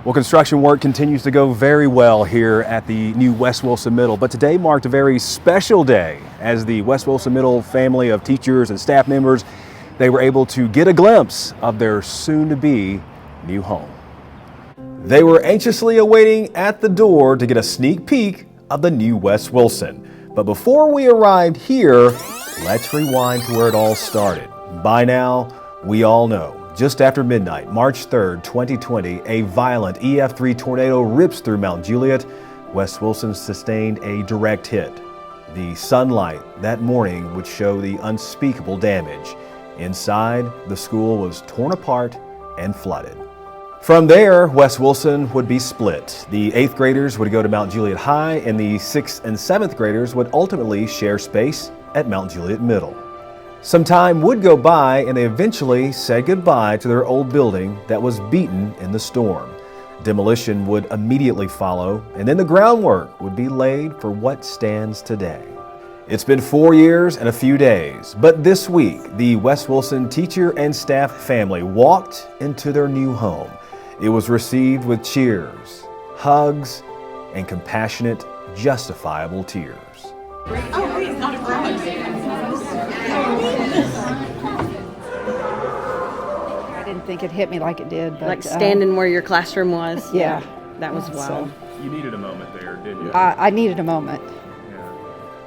Well, construction work continues to go very well here at the new West Wilson Middle, but today marked a very special day as the West Wilson Middle family of teachers and staff members, they were able to get a glimpse of their soon-to-be new home. They were anxiously awaiting at the door to get a sneak peek of the new West Wilson. But before we arrived here, let's rewind to where it all started. By now, we all know. Just after midnight, March 3rd, 2020, a violent EF3 tornado rips through Mount Juliet. West Wilson sustained a direct hit. The sunlight that morning would show the unspeakable damage. Inside, the school was torn apart and flooded. From there, West Wilson would be split. The 8th graders would go to Mount Juliet High, and the 6th and 7th graders would ultimately share space at Mount Juliet Middle. Some time would go by and they eventually said goodbye to their old building that was beaten in the storm. Demolition would immediately follow, and then the groundwork would be laid for what stands today. It's been 4 years and a few days, but this week, the West Wilson teacher and staff family walked into their new home. It was received with cheers, hugs, and compassionate, justifiable tears. Oh, wait, not a garage. I didn't think it hit me like it did. But, like standing where your classroom was. Yeah. That was wild. You needed a moment there, didn't you? I needed a moment.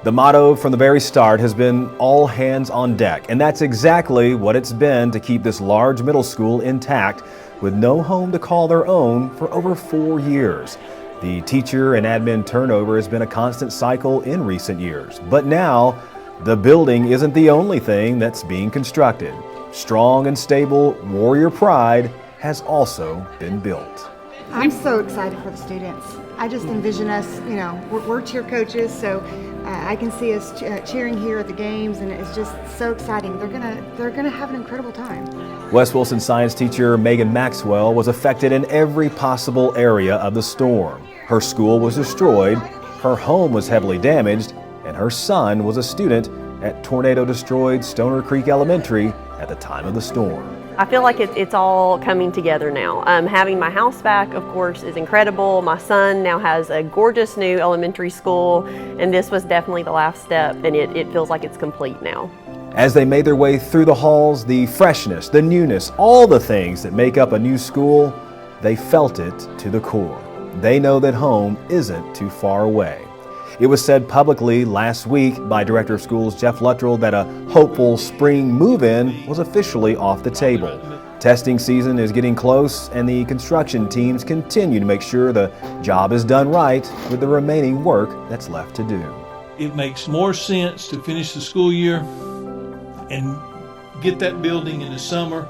The motto from the very start has been all hands on deck, and that's exactly what it's been to keep this large middle school intact with no home to call their own for over 4 years. The teacher and admin turnover has been a constant cycle in recent years, but now the building isn't the only thing that's being constructed. Strong and stable Warrior Pride has also been built. I'm so excited for the students. I just envision us, we're cheer coaches, so I can see us cheering here at the games, and it's just so exciting. They're gonna have an incredible time. West Wilson science teacher Megan Maxwell was affected in every possible area of the storm. Her school was destroyed, her home was heavily damaged, and her son was a student at tornado-destroyed Stoner Creek Elementary at the time of the storm. I feel like it's all coming together now. Having my house back, of course, is incredible. My son now has a gorgeous new elementary school, and this was definitely the last step, and it feels like it's complete now. As they made their way through the halls, the freshness, the newness, all the things that make up a new school, they felt it to the core. They know that home isn't too far away. It was said publicly last week by Director of Schools Jeff Luttrell that a hopeful spring move-in was officially off the table. Testing season is getting close, and the construction teams continue to make sure the job is done right with the remaining work that's left to do. It makes more sense to finish the school year and get that building in the summer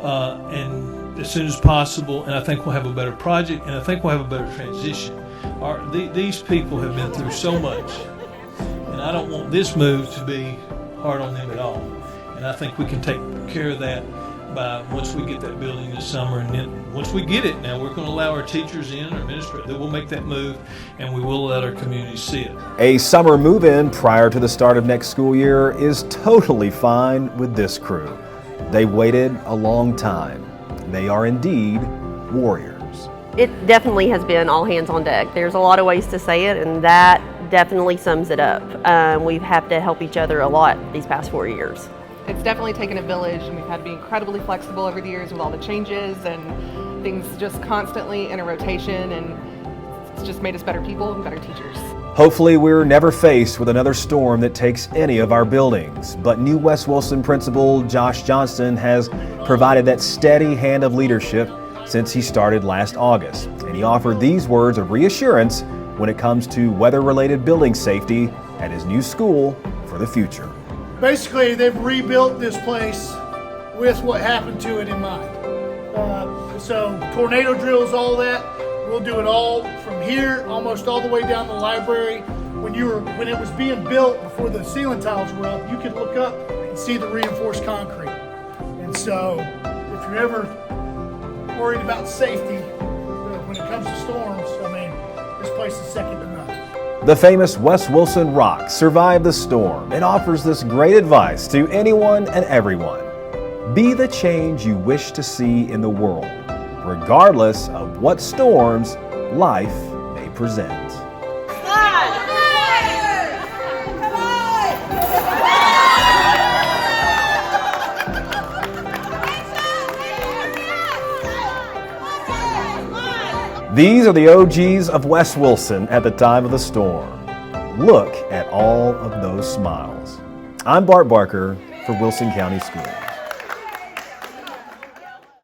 and as soon as possible, and I think we'll have a better project, and I think we'll have a better transition. These people have been through so much, and I don't want this move to be hard on them at all. And I think we can take care of that by once we get that building this summer, and then once we get it, now we're going to allow our teachers in, our administrators, that we'll make that move, and we will let our community see it. A summer move-in prior to the start of next school year is totally fine with this crew. They waited a long time. They are indeed warriors. It definitely has been all hands on deck. There's a lot of ways to say it, and that definitely sums it up. We've had to help each other a lot these past 4 years. It's definitely taken a village, and we've had to be incredibly flexible over the years with all the changes and things just constantly in a rotation, and it's just made us better people and better teachers. Hopefully we're never faced with another storm that takes any of our buildings, but new West Wilson principal Josh Johnston has provided that steady hand of leadership since he started last August, and he offered these words of reassurance when it comes to weather-related building safety at his new school for the future. Basically, they've rebuilt this place with what happened to it in mind. So tornado drills, all that, we'll do it all from here, almost all the way down the library. When it was being built, before the ceiling tiles were up, you could look up and see the reinforced concrete. And so, if you're ever worried about safety when it comes to storms, this place is second to none. The famous West Wilson Rock survived the storm and offers this great advice to anyone and everyone. Be the change you wish to see in the world. regardless of what storms life may present. These are the OGs of West Wilson at the time of the storm. Look at all of those smiles. I'm Bart Barker for Wilson County Schools.